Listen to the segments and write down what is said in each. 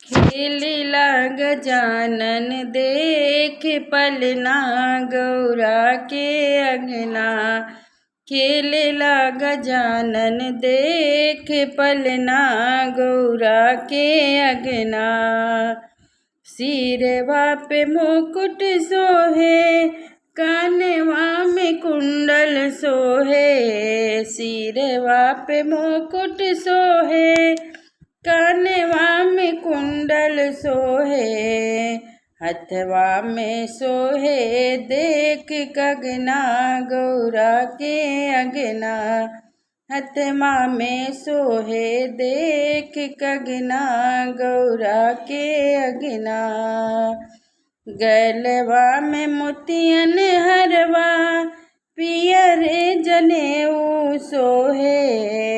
खेलिला गजानन देख पलना गौरा के अंगना। खेलिला गजानन देख पलना गौरा के अंगना। सिरवा पे मुकुट सोहे कानवा में कुंडल सोहे। सिरवा पे मुकुट सोहे कानवा में कुंडल सोहे। हथवा में सोहे देख कंगना गौरा के अंगना। हथवा में सोहे देख कंगना गौरा के अंगना। गलवा में मोतियन हरवा पियर जनेऊ सोहे।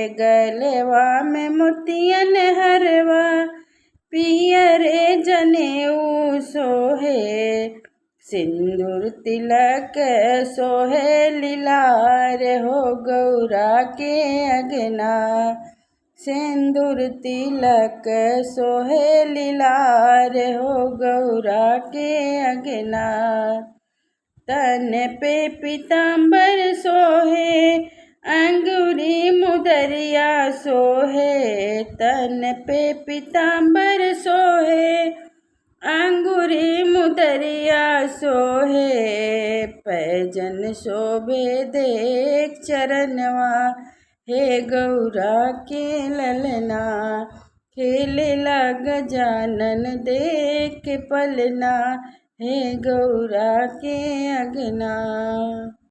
गलवा में मोतियन हरवा पियर जनेऊ सोहे। सिंदूर तिलक सोहे लीलार हो गौरा के अंगना। सिंदूर तिलक सोहे लीलार हो गौरा के अंगना। तन पे पीतांबर सोहे अंगूरी मुदरिया सोहे। तन पे पीतांबर सोहे अंगूरी मुदरिया सोहे। पैजन शोभे देख चरणवा हे गौरा के ललना। खेलिला गजानन देख पलना हे गौरा के अंगना।